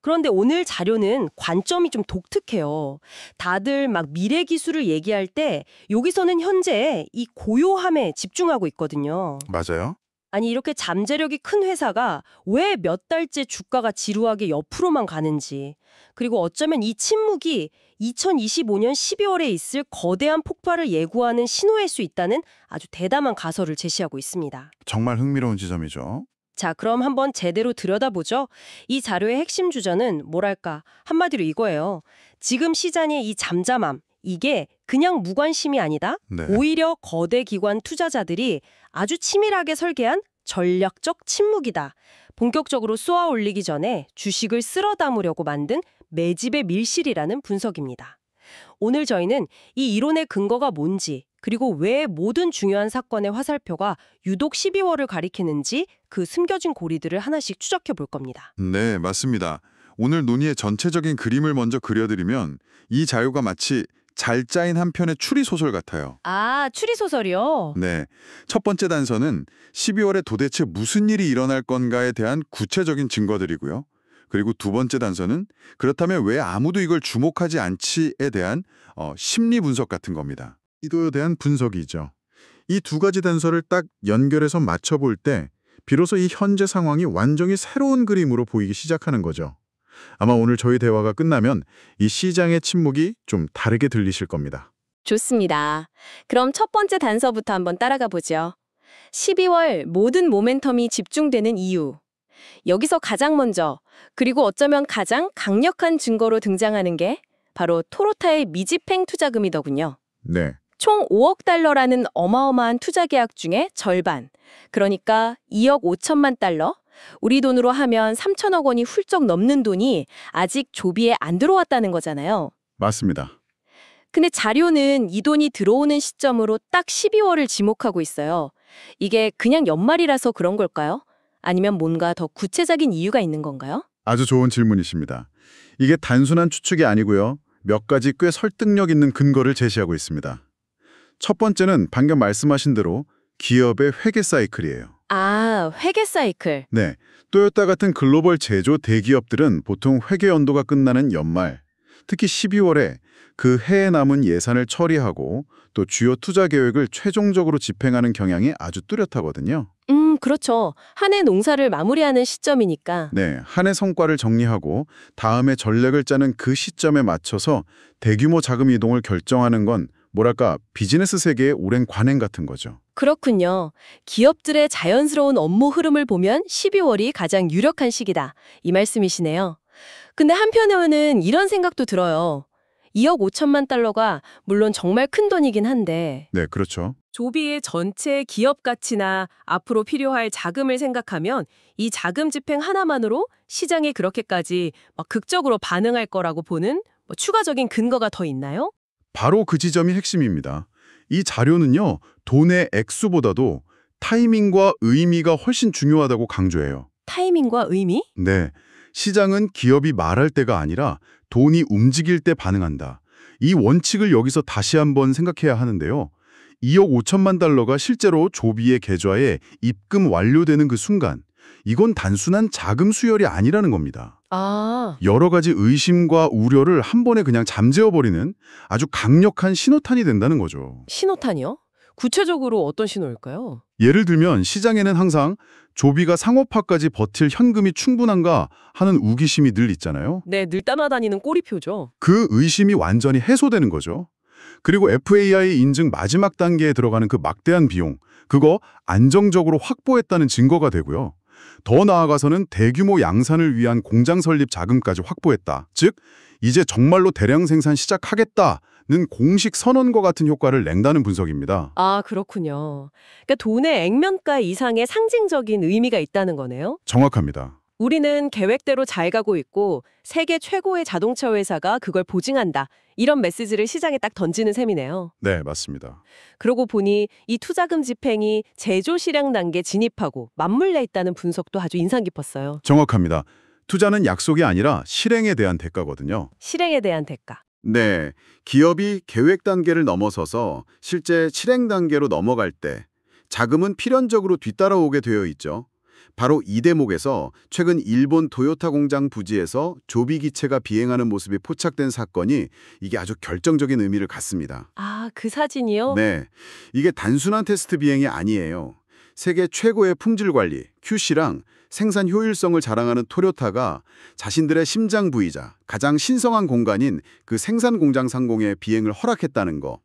그런데 오늘 자료는 관점이 좀 독특해요. 다들 막 미래 기술을 얘기할 때 여기서는 현재 이 고요함에 집중하고 있거든요. 맞아요. 아니 이렇게 잠재력이 큰 회사가 왜 몇 달째 주가가 지루하게 옆으로만 가는지, 그리고 어쩌면 이 침묵이 2025년 12월에 있을 거대한 폭발을 예고하는 신호일 수 있다는 아주 대담한 가설을 제시하고 있습니다. 정말 흥미로운 지점이죠. 자, 그럼 한번 제대로 들여다보죠. 이 자료의 핵심 주제는 뭐랄까, 한마디로 이거예요. 지금 시장의 이 잠잠함, 이게 그냥 무관심이 아니다. 네. 오히려 거대 기관 투자자들이 아주 치밀하게 설계한 전략적 침묵이다. 본격적으로 쏘아 올리기 전에 주식을 쓸어 담으려고 만든 매집의 밀실이라는 분석입니다. 오늘 저희는 이 이론의 근거가 뭔지, 그리고 왜 모든 중요한 사건의 화살표가 유독 12월을 가리키는지 그 숨겨진 고리들을 하나씩 추적해 볼 겁니다. 네, 맞습니다. 오늘 논의의 전체적인 그림을 먼저 그려드리면 이 자료가 마치 잘 짜인 한 편의 추리소설 같아요. 아, 추리소설이요? 네, 첫 번째 단서는 12월에 도대체 무슨 일이 일어날 건가에 대한 구체적인 증거들이고요. 그리고 두 번째 단서는 그렇다면 왜 아무도 이걸 주목하지 않지에 대한 심리 분석 같은 겁니다. 이도에 대한 분석이죠. 이 두 가지 단서를 딱 연결해서 맞춰볼 때 비로소 이 현재 상황이 완전히 새로운 그림으로 보이기 시작하는 거죠. 아마 오늘 저희 대화가 끝나면 이 시장의 침묵이 좀 다르게 들리실 겁니다. 좋습니다. 그럼 첫 번째 단서부터 한번 따라가 보죠. 12월 모든 모멘텀이 집중되는 이유. 여기서 가장 먼저, 그리고 어쩌면 가장 강력한 증거로 등장하는 게 바로 토로타의 미집행 투자금이더군요. 네. 총 5억 달러라는 어마어마한 투자 계약 중에 절반, 그러니까 2억 5천만 달러, 우리 돈으로 하면 3천억 원이 훌쩍 넘는 돈이 아직 조비에 안 들어왔다는 거잖아요. 맞습니다. 근데 자료는 이 돈이 들어오는 시점으로 딱 12월을 지목하고 있어요. 이게 그냥 연말이라서 그런 걸까요? 아니면 뭔가 더 구체적인 이유가 있는 건가요? 아주 좋은 질문이십니다. 이게 단순한 추측이 아니고요. 몇 가지 꽤 설득력 있는 근거를 제시하고 있습니다. 첫 번째는 방금 말씀하신 대로 기업의 회계 사이클이에요. 아, 회계 사이클. 네, 토요타 같은 글로벌 제조 대기업들은 보통 회계 연도가 끝나는 연말, 특히 12월에 그 해에 남은 예산을 처리하고 또 주요 투자 계획을 최종적으로 집행하는 경향이 아주 뚜렷하거든요. 그렇죠. 한 해 농사를 마무리하는 시점이니까. 네, 한 해 성과를 정리하고 다음에 전략을 짜는 그 시점에 맞춰서 대규모 자금 이동을 결정하는 건 뭐랄까 비즈니스 세계의 오랜 관행 같은 거죠. 그렇군요. 기업들의 자연스러운 업무 흐름을 보면 12월이 가장 유력한 시기다. 이 말씀이시네요. 근데 한편으로는 이런 생각도 들어요. 2억 5천만 달러가 물론 정말 큰 돈이긴 한데 네, 그렇죠. 조비의 전체 기업 가치나 앞으로 필요할 자금을 생각하면 이 자금 집행 하나만으로 시장이 그렇게까지 막 극적으로 반응할 거라고 보는 추가적인 근거가 더 있나요? 바로 그 지점이 핵심입니다. 이 자료는요, 돈의 액수보다도 타이밍과 의미가 훨씬 중요하다고 강조해요. 타이밍과 의미? 네, 시장은 기업이 말할 때가 아니라 돈이 움직일 때 반응한다. 이 원칙을 여기서 다시 한번 생각해야 하는데요. 2억 5천만 달러가 실제로 조비의 계좌에 입금 완료되는 그 순간, 이건 단순한 자금 수혈이 아니라는 겁니다. 아, 여러 가지 의심과 우려를 한 번에 그냥 잠재워버리는 아주 강력한 신호탄이 된다는 거죠. 신호탄이요? 구체적으로 어떤 신호일까요? 예를 들면 시장에는 항상 조비가 상업화까지 버틸 현금이 충분한가 하는 우기심이 늘 있잖아요. 네, 늘 따라다니는 꼬리표죠. 그 의심이 완전히 해소되는 거죠. 그리고 FAI 인증 마지막 단계에 들어가는 그 막대한 비용, 그거 안정적으로 확보했다는 증거가 되고요. 더 나아가서는 대규모 양산을 위한 공장 설립 자금까지 확보했다. 즉, 이제 정말로 대량 생산 시작하겠다는 공식 선언과 같은 효과를 낸다는 분석입니다. 아, 그렇군요. 그러니까 돈의 액면가 이상의 상징적인 의미가 있다는 거네요. 정확합니다. 우리는 계획대로 잘 가고 있고 세계 최고의 자동차 회사가 그걸 보증한다. 이런 메시지를 시장에 딱 던지는 셈이네요. 네, 맞습니다. 그러고 보니 이 투자금 집행이 제조 실행 단계 진입하고 맞물려 있다는 분석도 아주 인상 깊었어요. 정확합니다. 투자는 약속이 아니라 실행에 대한 대가거든요. 실행에 대한 대가. 네, 기업이 계획 단계를 넘어서서 실제 실행 단계로 넘어갈 때 자금은 필연적으로 뒤따라오게 되어 있죠. 바로 이 대목에서 최근 일본 토요타 공장 부지에서 조비 기체가 비행하는 모습이 포착된 사건이 이게 아주 결정적인 의미를 갖습니다. 아, 그 사진이요? 네, 이게 단순한 테스트 비행이 아니에요. 세계 최고의 품질 관리, QC랑 생산 효율성을 자랑하는 토요타가 자신들의 심장 부이자 가장 신성한 공간인 그 생산 공장 상공에 비행을 허락했다는 거.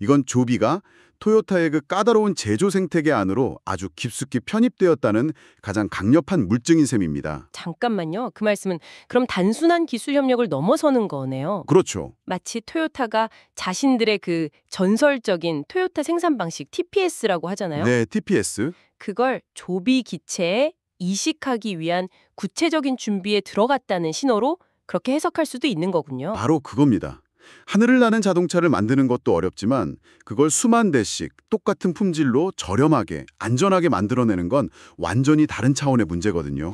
이건 조비가 토요타의 그 까다로운 제조 생태계 안으로 아주 깊숙이 편입되었다는 가장 강력한 물증인 셈입니다. 잠깐만요. 그 말씀은 그럼 단순한 기술 협력을 넘어서는 거네요. 그렇죠. 마치 토요타가 자신들의 그 전설적인 토요타 생산 방식 TPS라고 하잖아요. 네, TPS. 그걸 조비 기체에 이식하기 위한 구체적인 준비에 들어갔다는 신호로 그렇게 해석할 수도 있는 거군요. 바로 그겁니다. 하늘을 나는 자동차를 만드는 것도 어렵지만 그걸 수만 대씩 똑같은 품질로 저렴하게, 안전하게 만들어내는 건 완전히 다른 차원의 문제거든요.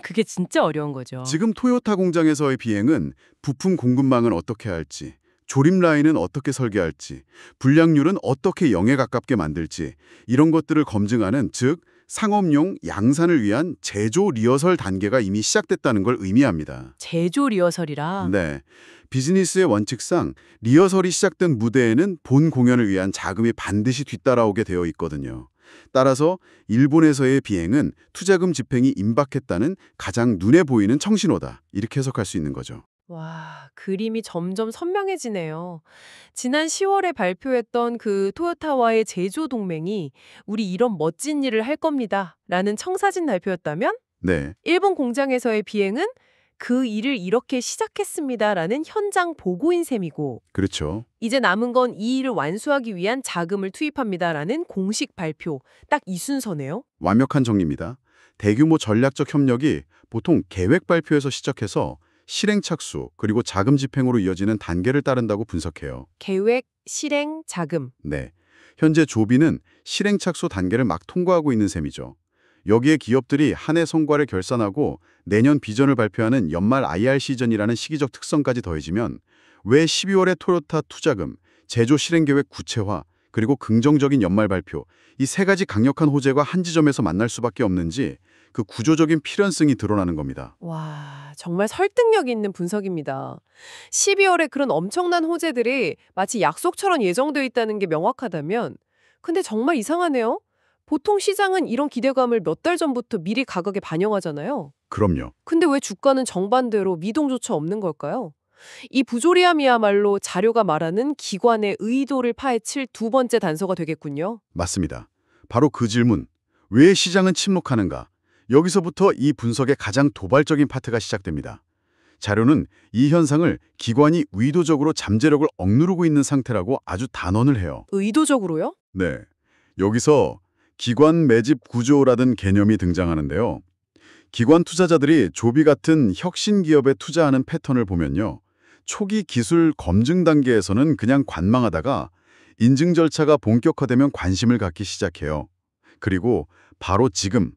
그게 진짜 어려운 거죠. 지금 토요타 공장에서의 비행은 부품 공급망은 어떻게 할지, 조립 라인은 어떻게 설계할지, 불량률은 어떻게 0에 가깝게 만들지 이런 것들을 검증하는, 즉 상업용 양산을 위한 제조 리허설 단계가 이미 시작됐다는 걸 의미합니다. 제조 리허설이라. 네. 비즈니스의 원칙상 리허설이 시작된 무대에는 본 공연을 위한 자금이 반드시 뒤따라오게 되어 있거든요. 따라서 일본에서의 비행은 투자금 집행이 임박했다는 가장 눈에 보이는 청신호다. 이렇게 해석할 수 있는 거죠. 와, 그림이 점점 선명해지네요. 지난 10월에 발표했던 그 토요타와의 제조 동맹이 우리 이런 멋진 일을 할 겁니다. 라는 청사진 발표였다면 네. 일본 공장에서의 비행은 그 일을 이렇게 시작했습니다라는 현장 보고인 셈이고 그렇죠. 이제 남은 건 이 일을 완수하기 위한 자금을 투입합니다라는 공식 발표. 딱 이 순서네요. 완벽한 정리입니다. 대규모 전략적 협력이 보통 계획 발표에서 시작해서 실행 착수 그리고 자금 집행으로 이어지는 단계를 따른다고 분석해요. 계획, 실행, 자금. 네. 현재 조비는 실행 착수 단계를 막 통과하고 있는 셈이죠. 여기에 기업들이 한 해 성과를 결산하고 내년 비전을 발표하는 연말 IR 시즌이라는 시기적 특성까지 더해지면 왜 12월에 토요타 투자금, 제조 실행 계획 구체화, 그리고 긍정적인 연말 발표 이 세 가지 강력한 호재가 한 지점에서 만날 수밖에 없는지 그 구조적인 필연성이 드러나는 겁니다. 와, 정말 설득력 있는 분석입니다. 12월에 그런 엄청난 호재들이 마치 약속처럼 예정되어 있다는 게 명확하다면 근데 정말 이상하네요. 보통 시장은 이런 기대감을 몇 달 전부터 미리 가격에 반영하잖아요. 그럼요. 근데 왜 주가는 정반대로 미동조차 없는 걸까요? 이 부조리함이야말로 자료가 말하는 기관의 의도를 파헤칠 두 번째 단서가 되겠군요. 맞습니다. 바로 그 질문, 왜 시장은 침묵하는가? 여기서부터 이 분석의 가장 도발적인 파트가 시작됩니다. 자료는 이 현상을 기관이 의도적으로 잠재력을 억누르고 있는 상태라고 아주 단언을 해요. 의도적으로요? 네. 여기서 기관 매집 구조라는 개념이 등장하는데요. 기관 투자자들이 조비 같은 혁신 기업에 투자하는 패턴을 보면요. 초기 기술 검증 단계에서는 그냥 관망하다가 인증 절차가 본격화되면 관심을 갖기 시작해요. 그리고 바로 지금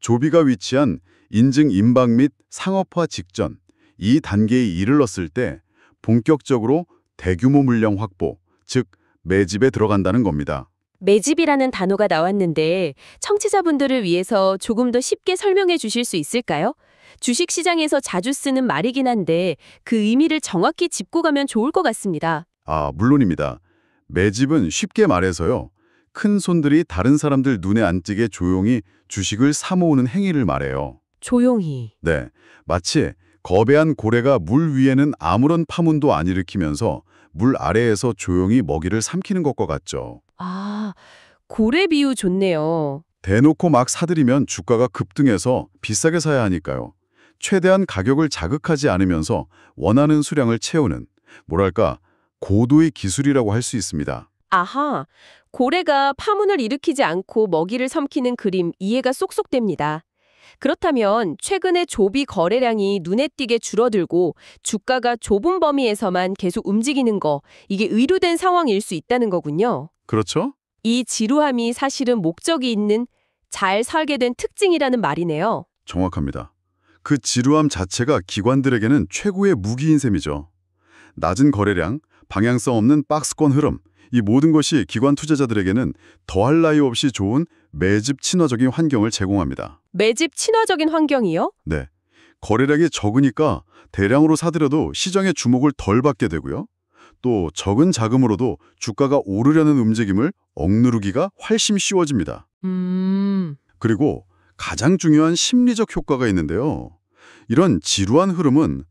조비가 위치한 인증 임박 및 상업화 직전 이 단계에 이르렀을 때 본격적으로 대규모 물량 확보, 즉 매집에 들어간다는 겁니다. 매집이라는 단어가 나왔는데 청취자분들을 위해서 조금 더 쉽게 설명해 주실 수 있을까요? 주식시장에서 자주 쓰는 말이긴 한데 그 의미를 정확히 짚고 가면 좋을 것 같습니다. 물론입니다. 매집은 쉽게 말해서요. 큰 손들이 다른 사람들 눈에 안 띄게 조용히 주식을 사모으는 행위를 말해요. 조용히. 네, 마치 거대한 고래가 물 위에는 아무런 파문도 안 일으키면서 물 아래에서 조용히 먹이를 삼키는 것과 같죠. 아, 고래 비유 좋네요. 대놓고 막 사들이면 주가가 급등해서 비싸게 사야 하니까요. 최대한 가격을 자극하지 않으면서 원하는 수량을 채우는, 뭐랄까, 고도의 기술이라고 할 수 있습니다. 아하, 고래가 파문을 일으키지 않고 먹이를 삼키는 그림 이해가 쏙쏙 됩니다. 그렇다면 최근에 조비 거래량이 눈에 띄게 줄어들고 주가가 좁은 범위에서만 계속 움직이는 거, 이게 의도된 상황일 수 있다는 거군요. 그렇죠? 이 지루함이 사실은 목적이 있는 잘 설계된 특징이라는 말이네요. 정확합니다. 그 지루함 자체가 기관들에게는 최고의 무기인 셈이죠. 낮은 거래량, 방향성 없는 박스권 흐름, 이 모든 것이 기관 투자자들에게는 더할 나위 없이 좋은 매집 친화적인 환경을 제공합니다. 매집 친화적인 환경이요? 네. 거래량이 적으니까 대량으로 사들여도 시장의 주목을 덜 받게 되고요. 또 적은 자금으로도 주가가 오르려는 움직임을 억누르기가 훨씬 쉬워집니다. 그리고 가장 중요한 심리적 효과가 있는데요. 이런 지루한 흐름은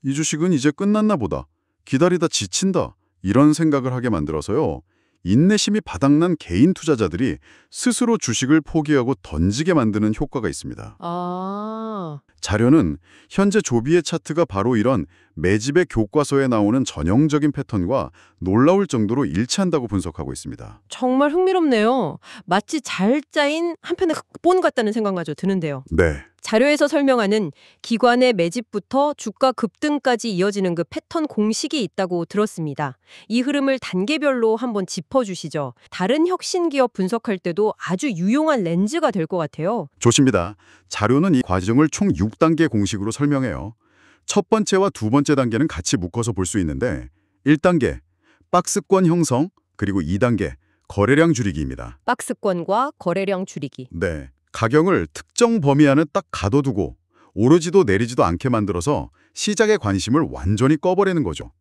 이 주식은 이제 끝났나 보다. 기다리다 지친다. 이런 생각을 하게 만들어서요. 인내심이 바닥난 개인 투자자들이 스스로 주식을 포기하고 던지게 만드는 효과가 있습니다. 아, 자료는 현재 조비의 차트가 바로 이런 매집의 교과서에 나오는 전형적인 패턴과 놀라울 정도로 일치한다고 분석하고 있습니다. 정말 흥미롭네요. 마치 잘 짜인 한편의 극본 같다는 생각마저 드는데요. 네. 자료에서 설명하는 기관의 매집부터 주가 급등까지 이어지는 그 패턴 공식이 있다고 들었습니다. 이 흐름을 단계별로 한번 짚어주시죠. 다른 혁신기업 분석할 때도 아주 유용한 렌즈가 될 것 같아요. 좋습니다. 자료는 이 과정을 총 6단계 공식으로 설명해요. 첫 번째와 두 번째 단계는 같이 묶어서 볼 수 있는데 1단계, 박스권 형성, 그리고 2단계, 거래량 줄이기입니다. 박스권과 거래량 줄이기. 네. 가격을 특정 범위 안에 딱 가둬두고 오르지도 내리지도 않게 만들어서 시장의 관심을 완전히 꺼버리는 거죠.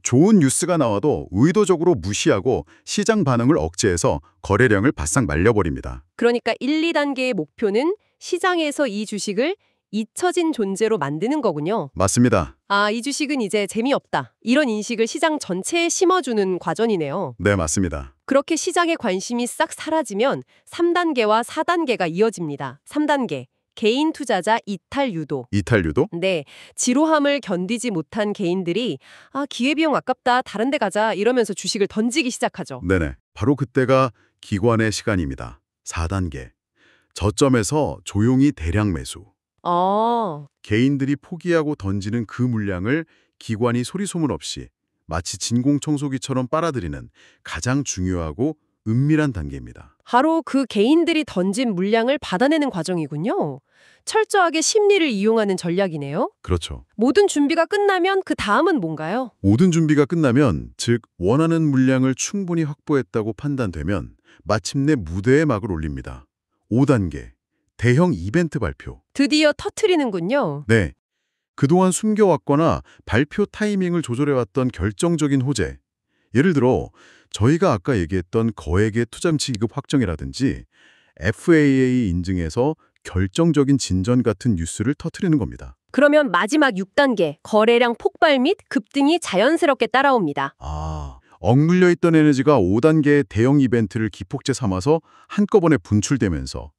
좋은 뉴스가 나와도 의도적으로 무시하고 시장 반응을 억제해서 거래량을 바싹 말려버립니다. 그러니까 1, 2단계의 목표는 시장에서 이 주식을 잊혀진 존재로 만드는 거군요. 맞습니다. 아, 이 주식은 이제 재미없다. 이런 인식을 시장 전체에 심어주는 과정이네요. 네, 맞습니다. 그렇게 시장의 관심이 싹 사라지면 3단계와 4단계가 이어집니다. 3단계, 개인 투자자 이탈 유도. 이탈 유도? 네, 지루함을 견디지 못한 개인들이 기회비용 아깝다, 다른 데 가자 이러면서 주식을 던지기 시작하죠. 네네. 바로 그때가 기관의 시간입니다. 4단계. 저점에서 조용히 대량 매수. 개인들이 포기하고 던지는 그 물량을 기관이 소리소문 없이 마치 진공청소기처럼 빨아들이는 가장 중요하고 은밀한 단계입니다. 바로 그 개인들이 던진 물량을 받아내는 과정이군요. 철저하게 심리를 이용하는 전략이네요. 그렇죠. 모든 준비가 끝나면 그 다음은 뭔가요? 모든 준비가 끝나면, 즉 원하는 물량을 충분히 확보했다고 판단되면 마침내 무대에 막을 올립니다. 5단계, 대형 이벤트 발표. 드디어 터트리는군요. 네. 그동안 숨겨왔거나 발표 타이밍을 조절해왔던 결정적인 호재. 예를 들어 저희가 아까 얘기했던 거액의 투자금치 기급 확정이라든지 FAA 인증에서 결정적인 진전 같은 뉴스를 터뜨리는 겁니다. 그러면 마지막 6단계, 거래량 폭발 및 급등이 자연스럽게 따라옵니다. 억눌려 있던 에너지가 5단계의 대형 이벤트를 기폭제 삼아서 한꺼번에 분출되면서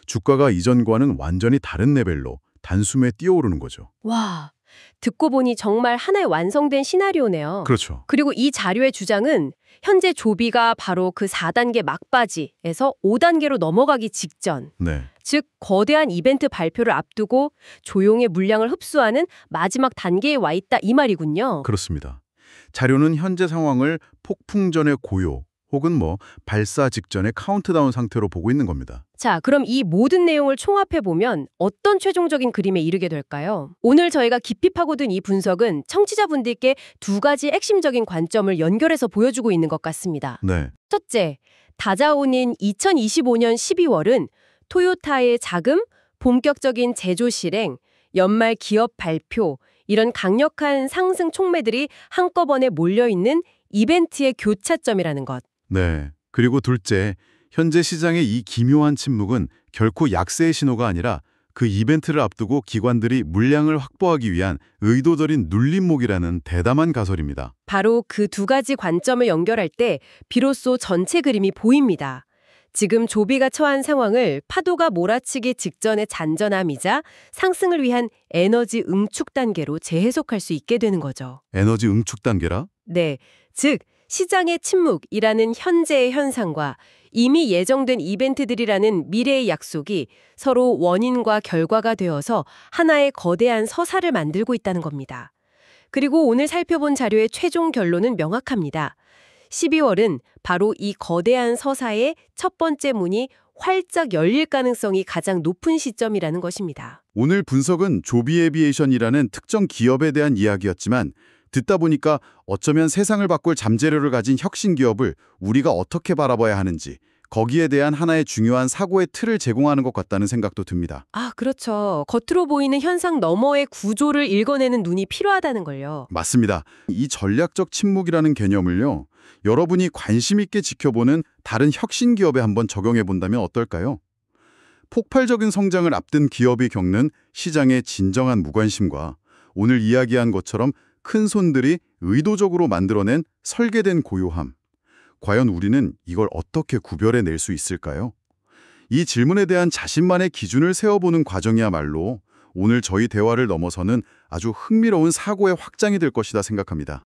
주가가 이전과는 완전히 다른 레벨로 단숨에 뛰어오르는 거죠. 와, 듣고 보니 정말 하나의 완성된 시나리오네요. 그렇죠. 그리고 이 자료의 주장은 현재 조비가 바로 그 4단계 막바지에서 5단계로 넘어가기 직전, 네. 즉 거대한 이벤트 발표를 앞두고 조용히 물량을 흡수하는 마지막 단계에 와 있다 이 말이군요. 그렇습니다. 자료는 현재 상황을 폭풍 전의 고요 혹은 발사 직전의 카운트다운 상태로 보고 있는 겁니다. 자, 그럼 이 모든 내용을 총합해보면 어떤 최종적인 그림에 이르게 될까요? 오늘 저희가 깊이 파고든 이 분석은 청취자분들께 두 가지 핵심적인 관점을 연결해서 보여주고 있는 것 같습니다. 네. 첫째, 다가오는 2025년 12월은 토요타의 자금, 본격적인 제조 실행, 연말 기업 발표, 이런 강력한 상승 촉매들이 한꺼번에 몰려있는 이벤트의 교차점이라는 것. 네. 그리고 둘째, 현재 시장의 이 기묘한 침묵은 결코 약세의 신호가 아니라 그 이벤트를 앞두고 기관들이 물량을 확보하기 위한 의도적인 눌림목이라는 대담한 가설입니다. 바로 그 두 가지 관점을 연결할 때 비로소 전체 그림이 보입니다. 지금 조비가 처한 상황을 파도가 몰아치기 직전의 잔전함이자 상승을 위한 에너지 응축 단계로 재해석할 수 있게 되는 거죠. 에너지 응축 단계라? 네, 즉 시장의 침묵이라는 현재의 현상과 이미 예정된 이벤트들이라는 미래의 약속이 서로 원인과 결과가 되어서 하나의 거대한 서사를 만들고 있다는 겁니다. 그리고 오늘 살펴본 자료의 최종 결론은 명확합니다. 12월은 바로 이 거대한 서사의 첫 번째 문이 활짝 열릴 가능성이 가장 높은 시점이라는 것입니다. 오늘 분석은 조비 에비에이션이라는 특정 기업에 대한 이야기였지만 듣다 보니까 어쩌면 세상을 바꿀 잠재력을 가진 혁신 기업을 우리가 어떻게 바라봐야 하는지 거기에 대한 하나의 중요한 사고의 틀을 제공하는 것 같다는 생각도 듭니다. 아, 그렇죠. 겉으로 보이는 현상 너머의 구조를 읽어내는 눈이 필요하다는 걸요. 맞습니다. 이 전략적 침묵이라는 개념을요. 여러분이 관심 있게 지켜보는 다른 혁신 기업에 한번 적용해 본다면 어떨까요? 폭발적인 성장을 앞둔 기업이 겪는 시장의 진정한 무관심과 오늘 이야기한 것처럼 큰 손들이 의도적으로 만들어낸 설계된 고요함. 과연 우리는 이걸 어떻게 구별해낼 수 있을까요? 이 질문에 대한 자신만의 기준을 세워보는 과정이야말로 오늘 저희 대화를 넘어서는 아주 흥미로운 사고의 확장이 될 것이다 생각합니다.